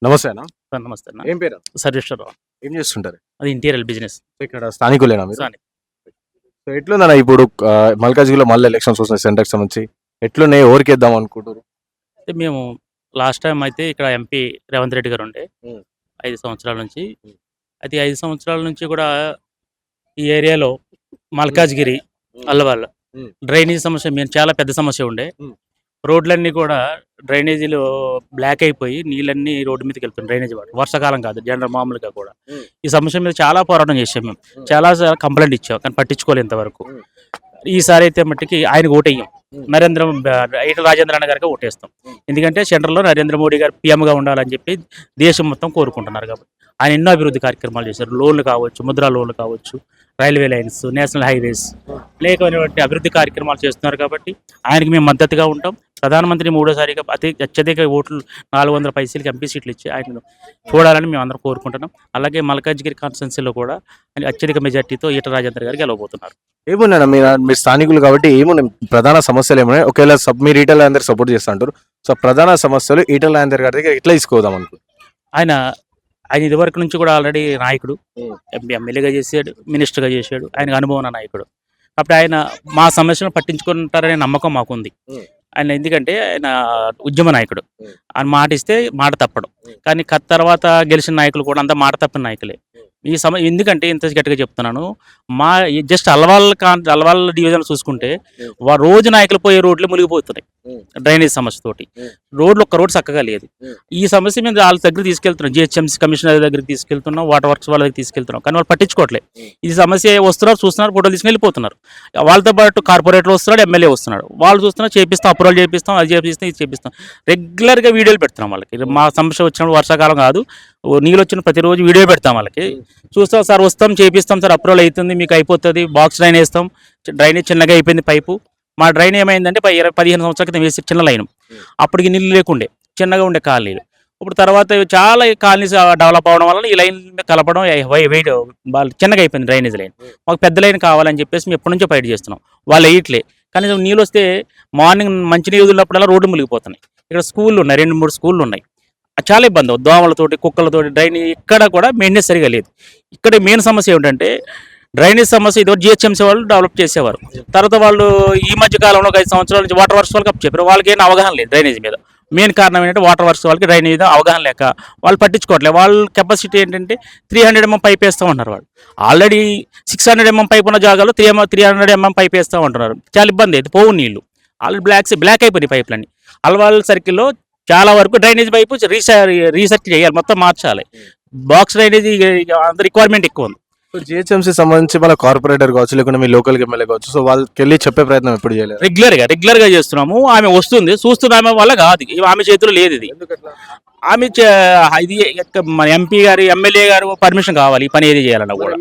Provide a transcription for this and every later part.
నమస్తే అన్న. సార్ నమస్తే అన్న. ఏం పేరు? సర్వేశ్వరరావు. ఏం చేస్తుంటారు? అది ఇంటీరియర్ బిజినెస్. ఇక్కడ స్థానికులేనా మీరు? సార్ సో ఎట్లుందన్న ఇప్పుడు మల్కాజ్గిరిలో మళ్ళీ ఎలక్షన్స్ వస్తున్నాయి సెంటర్కి సంబంధించి. ఎట్లున్నాయి? ఎవరికేద్దాం అనుకుంటారు? అయితే మేము లాస్ట్ టైం అయితే ఇక్కడ ఎంపీ రేవంత్ రెడ్డి గారు ఉండే ఉమ్. 5 సంవత్సరాల నుంచి. ఉమ్. అయితే 5 సంవత్సరాల నుంచి కూడా ఈ ఏరియాలో మల్కాజ్గిరి అల్లవాళ్ళ ఉమ్. డ్రైనేజ్ సమస్య మేము చాలా పెద్ద సమస్య ఉండే. ఉమ్. రోడ్లన్నీ కూడా డ్రైనేజీలు బ్లాక్ అయిపోయి నీళ్ళన్నీ రోడ్డు మీదకి వెళ్తున్నాయి. డ్రైనేజ్ వాడు వర్షాకాలం కాదు జనరల్ మామూలుగా కూడా. ఉమ్. ఈ సమస్య మీద చాలా పోరాటం చేసాం మేము. చాలా కంప్లైంట్ ఇచ్చాం కానీ పట్టించుకోలేదు ఇంతవరకు. ఉమ్. ఈసారి అయితే మట్టికి ఆయనకు ఓటేయం. ఈటల రాజేంద్ర అన్న గారికి ఓటేస్తాం. ఎందుకంటే సెంట్రల్లో నరేంద్ర మోడీ గారు పీఎంగా ఉండాలని చెప్పి దేశం మొత్తం కోరుకుంటున్నారు కాబట్టి. ఆయన ఎన్నో అభివృద్ధి కార్యక్రమాలు చేశారు. లోన్లు కావచ్చు, ముద్రా లోన్లు కావచ్చు, రైల్వే లైన్స్, నేషనల్ హైవేస్, అనేకమైనటువంటి అభివృద్ధి కార్యక్రమాలు చేస్తున్నారు కాబట్టి ఆయనకి మేము మద్దతుగా ఉంటాం. ప్రధానమంత్రి మూడోసారిగా అత్యధిక ఓట్లు 400 పైసలకి ఎంపీ సీట్లు ఇచ్చి ఆయన చూడాలని మేము అందరం కోరుకుంటున్నాం. అలాగే మల్కాజ్గిరి కాన్స్టిట్యున్సీలో కూడా అత్యధిక మెజార్టీతో ఈటల రాజేంద్ర గారు గెలవబోతున్నారు. ఏమున్నా మీరు స్థానికులు కాబట్టి ఏమున్నాయి ప్రధాన సమస్యలు ఏమున్నాయి? ఒకవేళ మీరు ఈటల రాజేందర్ సపోర్ట్ చేస్తా అంటారు. సో ప్రధాన సమస్యలు ఈటల రాజేందర్ గారి దగ్గర ఎట్లా తీసుకోదాం అనుకుంటున్నారు? ఆయన ఇదివరకు నుంచి కూడా ఆల్రెడీ నాయకుడు, ఎమ్మెల్యేగా చేశాడు, మినిస్టర్గా చేశాడు. ఆయనకు అనుభవం ఉన్న నాయకుడు కాబట్టి ఆయన మా సమస్యలను పట్టించుకుంటారనే నమ్మకం మాకుంది. ఆయన ఎందుకంటే ఆయన ఉద్యమ నాయకుడు. ఆయన మాట ఇస్తే మాట తప్పడం. కానీ తర్వాత గెలిచిన నాయకులు కూడా అంతా మాట తప్పిన నాయకులే. ఈ ఎందుకంటే ఇంత గట్టిగా చెప్తున్నాను, మా జస్ట్ అల్వాల్ డివిజన్ చూసుకుంటే రోజు నాయకులు పోయే రోడ్లు మునిగిపోతున్నాయి డ్రైనేజ్ సమస్యతోటి. ఒక్క రోడ్డు చక్కగా లేదు. ఈ సమస్య మీద వాళ్ళ దగ్గర తీసుకెళ్తున్నాం, జిహెచ్ఎంసీ కమిషనర్ దగ్గరికి తీసుకెళ్తున్నాం, వాటర్ వర్క్స్ వాళ్ళ దగ్గర తీసుకెళ్తున్నాం. కానీ వాళ్ళు పట్టించుకోవట్లేదు. ఈ సమస్య వస్తున్నారు, చూస్తున్నారు, ఫోటోలు తీసుకుని వెళ్ళిపోతున్నారు. వాళ్ళతో పాటు కార్పొరేటర్ వస్తున్నాడు, ఎమ్మెల్యే వస్తున్నాడు. వాళ్ళు చూస్తున్నారు, చేపిస్తాం, అప్రూవల్ చేపిస్తాం, అది చేపిస్తాం, ఇది చేపిస్తాం. రెగ్యులర్గా వీడియోలు పెడుతున్నాం వాళ్ళకి. మా సమస్య వచ్చినప్పుడు వర్షాకాలం కాదు, నీళ్ళు వచ్చిన ప్రతిరోజు వీడియో పెడతాం వాళ్ళకి. చూస్తాం సార్, వస్తాం, చేపిస్తాం సార్, అప్రూవల్ అవుతుంది, మీకు అయిపోతుంది, బాక్స్ డ్రైన్ వేస్తాం. డ్రైనేజ్ చిన్నగా అయిపోయింది పైపు. మా డ్రైన్ ఏమైందంటే 15 సంవత్సరాల క్రితం వేసి చిన్న లైన్, అప్పటికి నీళ్ళు లేకుండే, చిన్నగా ఉండే కాలనీలు. ఇప్పుడు తర్వాత చాలా కాలనీస్ డెవలప్ అవ్వడం వల్ల ఈ లైన్ కలపడం వెయిట్ చిన్నగా అయిపోయింది డ్రైనేజ్ లైన్. మాకు పెద్ద లైన్ కావాలని చెప్పేసి మేము ఎప్పటి నుంచో ఫైట్ చేస్తున్నాం. వాళ్ళు వేయట్లే. కానీ నీళ్ళు వస్తే మార్నింగ్ మంచి నీళ్ళు ఉన్నప్పుడల్లా రోడ్డు మునిగిపోతున్నాయి. ఇక్కడ స్కూళ్ళు ఉన్నాయి, 2-3 స్కూళ్ళు ఉన్నాయి. చాలా ఇబ్బంది, దోమలతోటి, కుక్కలతోటి. డ్రైనేజ్ ఇక్కడ కూడా మెయింటెనెన్స్ సరిగా లేదు. ఇక్కడ మెయిన్ సమస్య ఏమిటంటే డ్రైనేజ్ సమస్య. ఇదో జిహెచ్ఎంసీ వాళ్ళు డెవలప్ చేసేవారు. తర్వాత వాళ్ళు ఈ మధ్య కాలంలో 5 సంవత్సరాల నుంచి వాటర్ వర్క్స్ వాళ్ళకి చెప్పారు. వాళ్ళకి ఏం అవగాహన లేదు డ్రైనేజ్ మీద. మెయిన్ కారణం ఏంటంటే వాటర్ వర్క్స్ వాళ్ళకి డ్రైనేజ్ మీద అవగాహన లేక వాళ్ళు పట్టించుకోవట్లేదు. వాళ్ళ కెపాసిటీ ఏంటంటే 300 mm పైప్ వేస్తూ ఉంటున్నారు. వాళ్ళు ఆల్రెడీ 600 mm పైప్ ఉన్న జాగాలో 300 mm పైప్ వేస్తూ ఉంటున్నారు. చాలా ఇబ్బంది అయితే పోవు నీళ్ళు. ఆల్రెడీ బ్లాక్ అయిపోయినాయి పైపులన్నీ. అల్వాల్ సర్కిల్లో చాలా వరకు డ్రైనేజ్ పైపు రీసెర్చ్ చేయాలి, మొత్తం మార్చాలి. బాక్స్ డ్రైనేజ్ రిక్వైర్మెంట్ ఎక్కువ ఉంది. సో జిహెచ్ఎంసీ సంబంధించి మన కార్పొరేటర్ కావచ్చు, లేకుంటే మీ లోకల్ ఎమ్మెల్యే కావచ్చు, సో వాళ్ళకి వెళ్ళి చెప్పే ప్రయత్నం ఎప్పుడు చేయలేదు? రెగ్యులర్గా చేస్తున్నాము. ఆమె వస్తుంది, చూస్తుంది, ఆమె వల్ల కాదు, ఆమె చేతిలో లేదు ఇది. ఆమె ఇది మన ఎంపీ గారు, ఎమ్మెల్యే గారు పర్మిషన్ కావాలి ఈ పని ఏది చేయాలన్నా కూడా.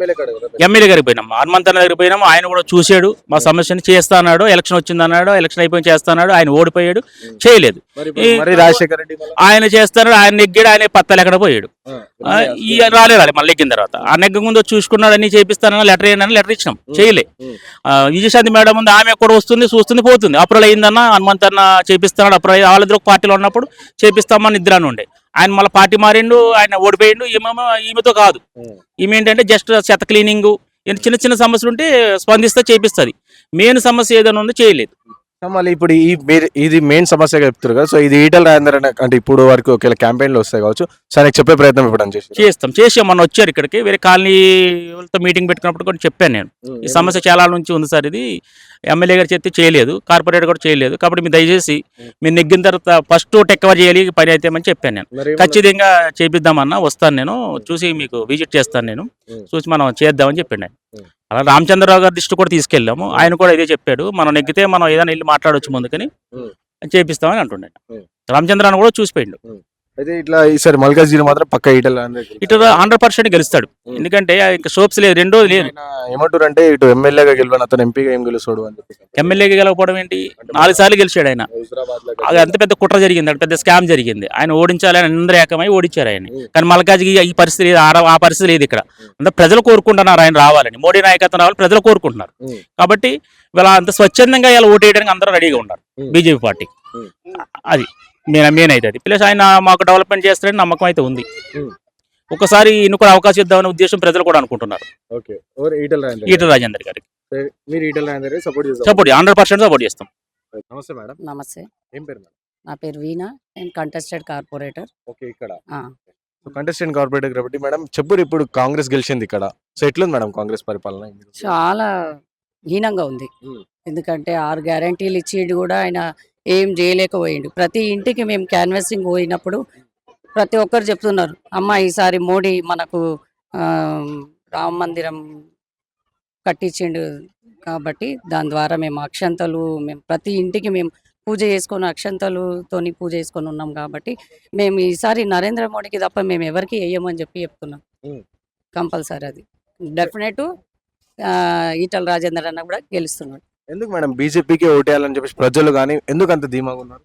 ఎమ్మెల్యే గారికి పోయినాం, హనుమంతన్న దగ్గరికి పోయినాము. ఆయన కూడా చూశాడు, మా సమస్యని చేస్తా అన్నాడు. ఎలక్షన్ వచ్చింది అన్నాడు, ఎలక్షన్ అయిపోయి చేస్తాడు. ఆయన ఓడిపోయాడు, చేయలేదు. రాజశేఖర్ రెడ్డి ఆయన చేస్తాడు, ఆయన నెగ్గాడు, ఆయన పత్తాలు ఎక్కడ పోయాడు. రాలే మళ్ళీ ఎక్కిన తర్వాత. ఆ నెగ్గ ముందు చూసుకున్నాడు, అన్ని చేపిస్తానని లెటర్ అయ్యిందని లెటర్ ఇచ్చినాం, చేయలే. విజయశాంతి మేడం ఉంది, ఆమె కూడా వస్తుంది, చూస్తుంది, పోతుంది. అప్రూవల్ అయిందన్న హనుమంతన్న చేపిస్తున్నాడు. అప్రూవల్ వాళ్ళిద్దరు పార్టీలో ఉన్నప్పుడు చేపిస్తామని ఇద్దరు ఉండే. ఆయన మళ్ళీ పార్టీ మారిండు, ఆయన ఓడిపోయిండు. ఈమెతో కాదు, ఈమె ఏంటంటే జస్ట్ చెత్త క్లీనింగ్, చిన్న సమస్యలు ఉంటే స్పందిస్తే చేపిస్తుంది. మెయిన్ సమస్య ఏదైనా ఉంది, చేయలేదు. మళ్ళీ ఇప్పుడు ఇది మెయిన్ సమస్యగా చెప్తారు కదా. సో ఇది ఈటల రాజేందర్ అంటే ఇప్పుడు వరకు ఒకవేళ క్యాంపెయిన్లు వస్తాయి కావచ్చు, సరే చెప్పే ప్రయత్నం ఇప్పుడు చేసాం. మొన్న వచ్చారు ఇక్కడికి, వేరే కాలనీతో మీటింగ్ పెట్టుకున్నప్పుడు కూడా చెప్పాను నేను, ఈ సమస్య చాలా నుంచి ఉంది సార్, ఇది ఎమ్మెల్యే గారు చెప్తే చేయలేదు, కార్పొరేటర్ కూడా చేయలేదు. కాబట్టి మీరు దయచేసి మీరు నెగ్గిన తర్వాత ఫస్ట్ టెక్వర్ చేయాలి పని అయితే అని చెప్పాను నేను. ఖచ్చితంగా చేపిద్దామన్నా, వస్తాను నేను, చూసి మీకు విజిట్ చేస్తాను నేను, చూసి మనం చేద్దామని చెప్పాను నేను. అలా రామచంద్రరావు గారి దృష్టి కూడా తీసుకెళ్ళాము. ఆయన కూడా ఇదే చెప్పాడు, మనం నెగ్గితే మనం ఏదైనా వెళ్ళి మాట్లాడవచ్చు ముందుకని చేపిస్తామని అంటున్నాడు. రామచంద్రాన్ని కూడా చూసిపోయిండు. అయితే ఇట్లా ఈసారి మల్కాజ్గిరి మాత్రం పక్క ఈటల 100% గెలుస్తాడు. ఎందుకంటే ఇంకా సోప్స్ లేదు, 2 రోజులు లేదు. ఏమంటారు అంటే ఇటు ఎమ్మెల్యేగా గెలవని అతను ఎంపీగా ఏం గెలుస్తాడు అని చెప్పి. ఎమ్మెల్యేగా గెలవకపోవడం ఏంటి, 4 సార్లు గెలిచాడు ఆయన. అది అంత పెద్ద కుట్ర జరిగింది, పెద్ద స్కామ్ జరిగింది. ఆయన ఓడించాలని అందరూ ఏకమై ఓడించారు ఆయన. కానీ మల్కాజ్గిరి ఈ పరిస్థితి, ఆ పరిస్థితి లేదు ఇక్కడ. అంతా ప్రజలు కోరుకుంటున్నారు ఆయన రావాలని, మోడీ నాయకత్వం రావాలని ప్రజలు కోరుకుంటున్నారు. కాబట్టి ఇలా అంత స్వచ్ఛందంగా ఇలా ఓటేయడానికి అందరూ రెడీగా ఉన్నారు బీజేపీ పార్టీ. అది మెయిన్ అయితే అది ప్లస్ ఆయన మాకు డెవలప్మెంట్ చేస్తారని నమ్మకం అయితే ఉంది. Hmm. ఒకసారి ఈయన కూడా అవకాశం ఇద్దామనే ఉద్దేశం ప్రజలు కూడా అనుకుంటున్నారు. ఓకే. ఎవరు ఈటల రాజేందర్ ఈటల రాజేందర్ గారికి మీరు ఈటల రాజేందర్ సపోర్ట్ చేస్తారు? సపోర్ట్ 100% సపోర్ట్ చేస్తాం. నమస్తే మేడం. నమస్తే, ఏం పేరు మేడం? నా పేరు వీణా, నేను కంటెస్టెడ్ కార్పొరేటర్. ఓకే. ఇక్కడ కంటెస్టెంట్ కార్పొరేటర్ కాబట్టి మేడం చెప్పు, ఇప్పుడు కాంగ్రెస్ గెలిచింది ఇక్కడ. సో ఎట్లుంది మేడం కాంగ్రెస్ పరిపాలన? చాలా హీనంగా ఉంది. Hmm. ఎందుకంటే 6 గ్యారంటీలు ఇచ్చిండు కూడా ఆయన ఏం చేయలేకపోయిండు. ప్రతి ఇంటికి మేము క్యాన్వాసింగ్ పోయినప్పుడు ప్రతి ఒక్కరు చెప్తున్నారు, అమ్మ ఈసారి మోడీ మనకు రామ మందిరం కట్టించిండు కాబట్టి దాని ద్వారా మేము అక్షంతలు, మేము ప్రతి ఇంటికి మేము పూజ చేసుకొని అక్షంతలతోని పూజ చేసుకొని ఉన్నాం కాబట్టి మేము ఈసారి నరేంద్ర మోడీకి తప్ప మేము ఎవరికి వేయమని చెప్పి చెప్తున్నాం. Hmm. కంపల్సరీ అది డెఫినెట్. ఈటల రాజేందర్ అన్న కూడా గెలుస్తున్నాడు. ఎందుకు మేడం బీజేపీకి ఓటేయాలని చెప్పేసి ప్రజలు కానీ ఎందుకు అంత ధీమాగా ఉన్నారు?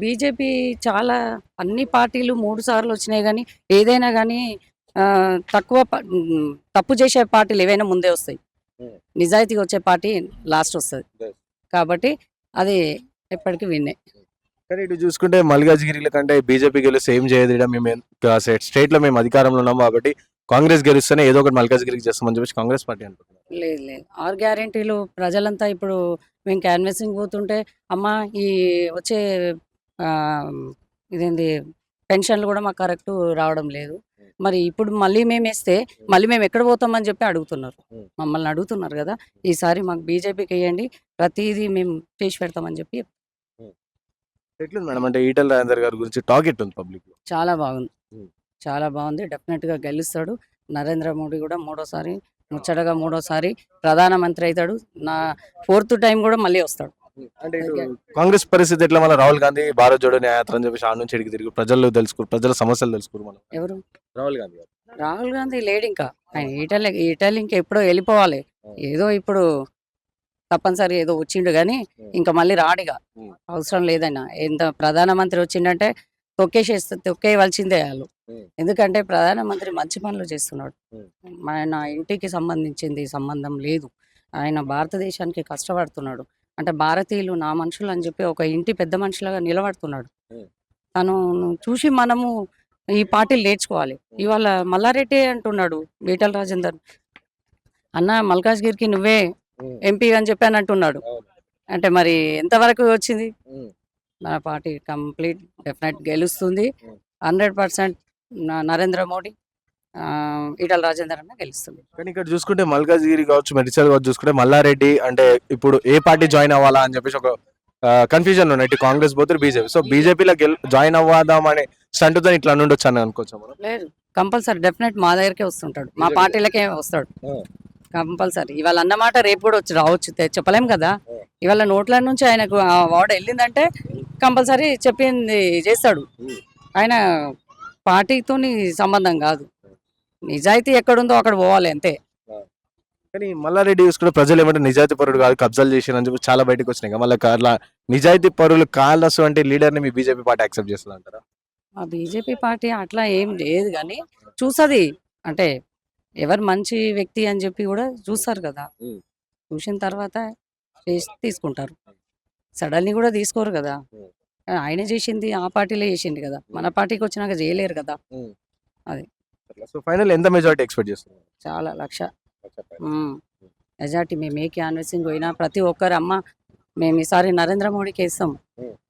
బీజేపీ చాలా అన్ని పార్టీలు 3 సార్లు వచ్చినాయి కానీ ఏదైనా కానీ తప్పు చేసే పార్టీలు ఏవైనా ముందే వస్తాయి. Hmm. నిజాయితీగా వచ్చే పార్టీ లాస్ట్ వస్తుంది. Yes. కాబట్టి అది ఎప్పటికీ విన్నే. కానీ ఇటు చూసుకుంటే మల్కాజ్గిరిల కంటే బీజేపీ గెలిస్తే ఏం చేయదు. ఈడ మేము స్టేట్ లో మేము అధికారంలో ఉన్నాము కాబట్టి కాంగ్రెస్ గెలిస్తేనే ఏదో ఒకటి మల్కాజ్గిరికి చేస్తామని చెప్పేసి కాంగ్రెస్ పార్టీ అనుకుంటున్నారు. లేదు లేదు, 6 గ్యారెంటీలు ప్రజలంతా ఇప్పుడు మేము క్యాన్వాసింగ్ పోతుంటే అమ్మ ఈ వచ్చే ఆ, ఇదేంది పెన్షన్లు కూడా మాకు కరెక్ట్ రావడం లేదు, మరి ఇప్పుడు మళ్ళీ మేము వేస్తే మళ్ళీ మేము ఎక్కడ పోతామని చెప్పి అడుగుతున్నారు. మమ్మల్ని అడుగుతున్నారు కదా, ఈసారి మాకు బీజేపీకి వేయండి, ప్రతిదీ మేము చేసి పెడతామని చెప్పి ఎట్లుంది మేడం అంటే ఈటల రాజేందర్ గారి గురించి టాక్ ఎట్టుంది పబ్లిక్ లో? చాలా బాగుంది. Hmm. చాలా బాగుంది, డెఫినెట్గా గెలుస్తాడు. నరేంద్ర మోడీ కూడా మూడోసారి ముచ్చటగా మూడోసారి ప్రధానమంత్రి అవుతాడు. నా 4th టైం కూడా మళ్ళీ వస్తాడు. అంటే ఇటు కాంగ్రెస్ పరిస్థితి ఎట్లా? మళ్ళీ రాహుల్ గాంధీ భారత్ జోడో న్యాయయాత్ర అని చెప్పేసి ఆ నుంచి ఇడికి తిరిగి ప్రజలు తెలుసుకోరు, ప్రజల సమస్యలు తెలుసుకోరు. మనం ఎవరు? రాహుల్ గాంధీ గారు. రాహుల్ గాంధీ లేడు ఇంకా, ఆయన ఈటలీ ఇంకా ఎప్పుడో వెళ్ళిపోవాలి. ఏదో ఇప్పుడు తప్పనిసరి ఏదో వచ్చిండు కానీ ఇంకా మళ్ళీ రాడిగా, అవసరం లేదన్నా. ఎంత ప్రధానమంత్రి వచ్చిండంటే తొక్కేయవలసిందే వాళ్ళు. ఎందుకంటే ప్రధానమంత్రి మంచి పనులు చేస్తున్నాడు. ఆయన ఇంటికి సంబంధించింది సంబంధం లేదు, ఆయన భారతదేశానికి కష్టపడుతున్నాడు. అంటే భారతీయులు నా మనుషులు అని చెప్పి ఒక ఇంటి పెద్ద మనుషులుగా నిలబడుతున్నాడు. తను చూసి మనము ఈ పార్టీలు నేర్చుకోవాలి. ఇవాళ మల్లారెడ్డి అంటున్నాడు ఈటల రాజేందర్ అన్న, మల్కాజ్గిరికి నువ్వే ఎంపీ అని చెప్పి అని అంటున్నాడు. అంటే మరి ఎంతవరకు వచ్చింది? మన పార్టీ కంప్లీట్ డెఫినెట్ గెలుస్తుంది. 100% నరేంద్ర మోడీ, ఈటల రాజేందర్ అన్న గెలుస్తుంది. కానీ ఇక్కడ చూసుకుంటే మల్కాజ్గిరి కావచ్చు, మెడిచల్ కావచ్చు చూసుకుంటే మల్లారెడ్డి అంటే ఇప్పుడు ఏ పార్టీ జాయిన్ అవ్వాలా అని చెప్పేసి ఒక కన్ఫ్యూజన్ ఉన్నాయి. ఇటు కాంగ్రెస్ పోతే బీజేపీ, సో బీజేపీలో జాయిన్ అవ్వదాం అనే స్టంట్తో ఇట్లా ఉండొచ్చు అని అనుకోవచ్చు మనం. లేదు, కంపల్సరీ డెఫినెట్ మా దగ్గరకే వస్తుంటాడు, మా పార్టీలకే వస్తాడు కంపల్సరీ. ఇవాళ అన్నమాట రేపు కూడా వచ్చి రావచ్చు, చెప్పలేం కదా. ఇవాళ నోట్ల నుంచి ఆయనకు ఆ వార్డు వెళ్ళిందంటే కంపల్సరీ చెప్పింది చేస్తాడు. ఆయన పార్టీతోని సంబంధం కాదు, నిజాయితీ ఎక్కడుందో అక్కడ పోవాలి అంతే. కానీ మల్లారెడ్డి చూసుకుంటే ప్రజలు ఏమంటే నిజాయితీ పరుడు కాదు, కబ్జాలు చేసిన చెప్పి చాలా బయటకు వచ్చినాయి. మళ్ళీ అట్లా నిజాయితీ పరులు కాళ్ళసు అంటే లీడర్ని మీ బీజేపీ పార్టీ యాక్సెప్ట్ చేస్తుంది అంటారా? ఆ బీజేపీ పార్టీ అట్లా ఏం లేదు కానీ చూస్తుంది, అంటే ఎవరు మంచి వ్యక్తి అని చెప్పి కూడా చూస్తారు కదా. చూసిన తర్వాత తీసుకుంటారు, సడన్లీ కూడా తీసుకోరు కదా. ఆయన చేసింది ఆ పార్టీలో చేసింది కదా, మన పార్టీకి వచ్చినాక చేయలేరు కదా. అది సో ఫైనల్ ఎంత మెజారిటీ ఎక్స్పెక్ట్ చేస్తున్నారు? చాలా లక్ష మెజార్టీ. మేము ఏ క్యాన్వసింగ్ పోయినా ప్రతి ఒక్కరు అమ్మ మేము ఈసారి నరేంద్ర మోడీకి వేస్తాం,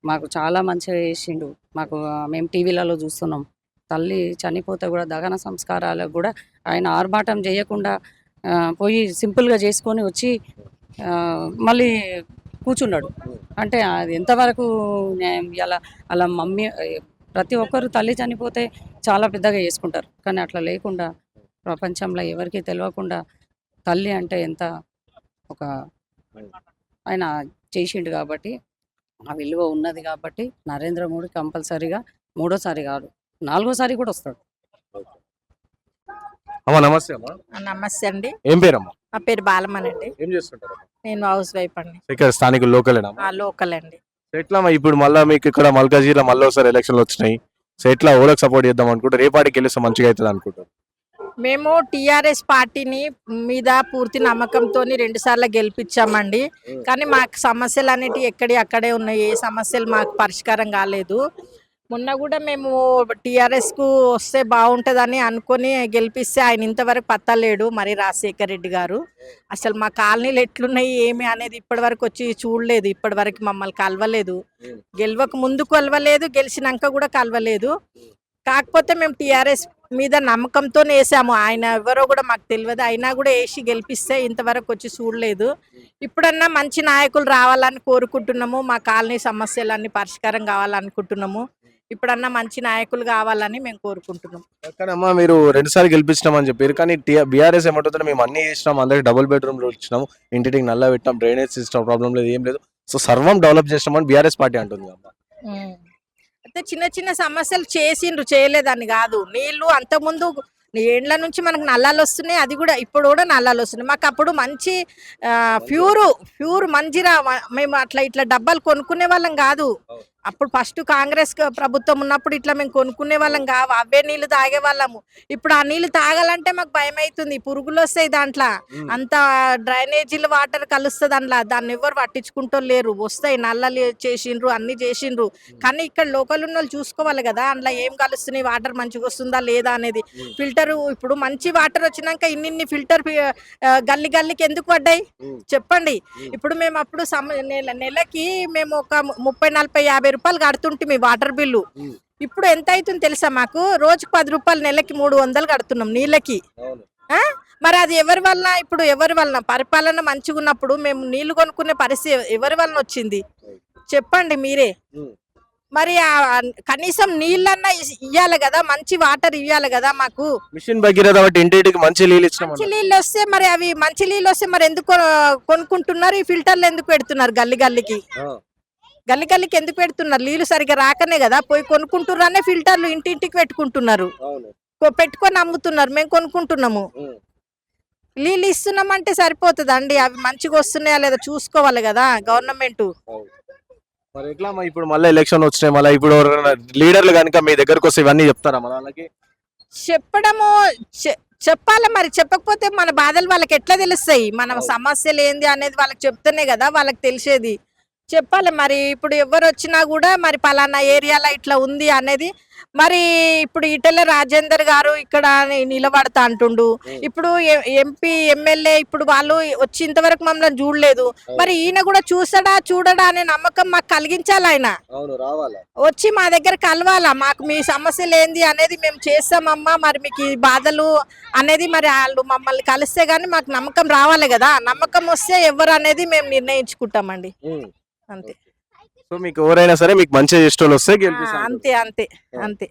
మాకు చాలా మంచిగా చేసిండు, మాకు మేము టీవీలలో చూస్తున్నాం. తల్లి చనిపోతే కూడా దహన సంస్కారాలకు కూడా ఆయన ఆర్భాటం చేయకుండా పోయి సింపుల్గా చేసుకొని వచ్చి మళ్ళీ కూర్చున్నాడు. అంటే అది ఎంతవరకు ఇలా అలా మమ్మీ ప్రతి ఒక్కరు తల్లి చనిపోతే చాలా పెద్దగా చేసుకుంటారు, కానీ అట్లా లేకుండా ప్రపంచంలో ఎవరికి తెలియకుండా తల్లి అంటే ఎంత ఒక ఆయన చేసిండు కాబట్టి ఆ విలువ ఉన్నది. కాబట్టి నరేంద్ర మోడీ కంపల్సరీగా మూడోసారి కాదు 4వ సారి కూడా వస్తాడు. అమ్మా నమస్తే. అమ్మా నమస్తే అండి. ఏం పేరమ్మా? నా పేరు బాలమనండి. ఏం చేస్తుంటారు? నేను హౌస్ వైఫ్ అండి. ఇక్కడ స్థానికులు లోకలేనా? లోకల్ అండి. ఎట్లా ఇప్పుడు మళ్ళీ మీకు ఇక్కడ మల్కాజ్గిరిలో మళ్ళీ ఒకసారి ఎలక్షన్లు వచ్చినాయి, సో ఎట్లా ఓలకు సపోర్ట్ చేద్దాం అనుకుంటారు? ఏ పార్టీకి గెలిస్తే మంచిగా అవుతుంది అనుకుంటారు? మేము టిఆర్ఎస్ పార్టీని మీద పూర్తి నమ్మకంతో 2 సార్లు గెలిపించామండి. కానీ మాకు సమస్యలు అనేటివి ఎక్కడి అక్కడే ఉన్నాయి. ఏ సమస్యలు మాకు పరిష్కారం కాలేదు. మొన్న కూడా మేము టిఆర్ఎస్కు వస్తే బాగుంటుందని అనుకొని గెలిపిస్తే ఆయన ఇంతవరకు పత్తలేడు. మరి రాజశేఖర్ రెడ్డి గారు అసలు మా కాలనీలు ఎట్లున్నాయి ఏమి అనేది ఇప్పటివరకు వచ్చి చూడలేదు. ఇప్పటివరకు మమ్మల్ని కలవలేదు. గెలవక ముందు కలవలేదు, గెలిచినాక కూడా కలవలేదు. కాకపోతే మేము టిఆర్ఎస్ మీద నమ్మకంతో వేసాము. ఆయన ఎవరో కూడా మాకు తెలియదు. అయినా కూడా వేసి గెలిపిస్తే ఇంతవరకు వచ్చి చూడలేదు. ఇప్పుడన్నా మంచి నాయకులు రావాలని కోరుకుంటున్నాము. మా కాలనీ సమస్యలన్నీ పరిష్కారం కావాలనుకుంటున్నాము. ఇప్పుడన్నా మంచి నాయకులు కావాలని మేము కోరుకుంటున్నాం. కానీ అమ్మా మీరు 2 సార్లు గెలిపించినామని చెప్పారు, కానీ బీఆర్ఎస్ ఏమంటుందంటే మేము అన్ని చేసినాం, అందరికి డబుల్ బెడ్రూమ్లు ఇచ్చినాము, ఇంటికి నల్ల పెట్టినాం, డ్రైనేజ్ సిస్టమ్ ప్రాబ్లం లేదు, ఏం లేదు, సో సర్వం డెవలప్ చేసినామని బీఆర్ఎస్ పార్టీ అంటుంది అమ్మా. అయితే చిన్న చిన్న సమస్యలు చేసిండ్రు, చేయలేదని కాదు. నీళ్లు అంతకుముందు ఏండ్ల నుంచి మనకు నల్లాలు వస్తున్నాయి. అది కూడా ఇప్పుడు కూడా నల్లాలు వస్తున్నాయి. మాకు అప్పుడు మంచి ప్యూర్ మంజీరా మేము ఇట్లా డబ్బాలు కొనుక్కునే వాళ్ళం కాదు. అప్పుడు ఫస్ట్ కాంగ్రెస్ ప్రభుత్వం ఉన్నప్పుడు ఇట్లా మేము కొనుక్కునే వాళ్ళం కావు. అవే నీళ్లు తాగే వాళ్ళము. ఇప్పుడు ఆ నీళ్లు తాగాలంటే మాకు భయం అవుతుంది. పురుగులు వస్తాయి దాంట్లో, అంత డ్రైనేజీలు వాటర్ కలుస్తుంది అందులో. దాన్ని ఎవరు పట్టించుకుంటూ లేరు. వస్తాయి, నల్లలు చేసిండ్రు, అన్ని చేసిండ్రు. కానీ ఇక్కడ లోకల్ ఉన్న వాళ్ళు చూసుకోవాలి కదా, అందులో ఏం కలుస్తున్నాయి, వాటర్ మంచిగా వస్తుందా లేదా అనేది. ఫిల్టర్ ఇప్పుడు మంచి వాటర్ వచ్చినాక ఇన్ని ఫిల్టర్ గల్లీ గల్లీకి ఎందుకు పడ్డాయి చెప్పండి. ఇప్పుడు మేము అప్పుడు నెలకి మేము ఒక 30-40-50 రూపాయలు కడుతుంటే మీ వాటర్ బిల్లు. ఇప్పుడు ఎంత అవుతుంది తెలుసా మాకు? రోజుకు 10 రూపాయలు, నెలకి 300 కడుతున్నాం నీళ్ళకి. మరి అది ఎవరి వల్ల? ఇప్పుడు ఎవరి వలన? పరిపాలన మంచిగా ఉన్నప్పుడు మేము నీళ్లు కొనుక్కునే పరిస్థితి ఎవరి వలన వచ్చింది చెప్పండి మీరే. మరి కనీసం నీళ్ళన్నా ఇయ్యాలి కదా, మంచి వాటర్ ఇవ్వాలి కదా మాకు. మిషన్ భగీరథ బట్టి ఇంటికి మంచి నీళ్ళు ఇచ్చినాం. మంచి నీళ్ళు వస్తే మరి అవి మంచి నీళ్ళు వస్తే మరి ఎందుకు కొనుక్కుంటున్నారు? ఈ ఫిల్టర్లు ఎందుకు పెడుతున్నారు గల్లీ గల్లీకి? గల్లీ గల్లీకి ఎందుకు పెడుతున్నారు? నీళ్లు సరిగ్గా రాకనే కదా పోయి కొనుక్కుంటున్నారనే ఫిల్టర్లు ఇంటింటికి పెట్టుకుంటున్నారు, పెట్టుకొని అమ్ముతున్నారు. మేము కొనుక్కుంటున్నాము. నీళ్ళు ఇస్తున్నామంటే సరిపోతుందండి? అవి మంచిగా వస్తున్నాయా లేదా చూసుకోవాలి కదా గవర్నమెంట్. మరి ఎట్లా ఇప్పుడు మళ్ళీ ఎలక్షన్ వచ్చినాయి, మళ్ళీ ఇప్పుడు లీడర్లు కనుక మీ దగ్గరకు వస్తే ఇవన్నీ చెప్తారా? మనకి చెప్పడము చెప్పాలి. మరి చెప్పకపోతే మన బాధలు వాళ్ళకి ఎట్లా తెలుస్తాయి? మన సమస్యలు ఏంది అనేది వాళ్ళకి చెప్తేనే కదా వాళ్ళకి తెలిసేది. చెప్పాలి. మరి ఇప్పుడు ఎవరు వచ్చినా కూడా మరి పలానా ఏరియాలో ఇట్లా ఉంది అనేది. మరి ఇప్పుడు ఈటెల రాజేందర్ గారు ఇక్కడ నిలబడతా అంటుండు. ఇప్పుడు ఎంపీ ఎమ్మెల్యే ఇప్పుడు వాళ్ళు వచ్చి ఇంతవరకు మమ్మల్ని చూడలేదు. మరి ఈయన కూడా చూడడా అనే నమ్మకం మాకు కలిగించాలి. ఆయన వచ్చి మా దగ్గర కలవాలా, మాకు మీ సమస్యలు ఏంది అనేది మేము చేస్తామమ్మా, మరి మీకు ఈ బాధలు అనేది మరి వాళ్ళు మమ్మల్ని కలిస్తే గానీ మాకు నమ్మకం రావాలి కదా. నమ్మకం వస్తే ఎవరు అనేది మేము నిర్ణయించుకుంటామండి. అంతే. సో మీకు ఎవరైనా సరే మీకు మంచిగా చేసేటోళ్ళు వస్తే గెలిపిస్తారు. అంతే అంతే అంతే.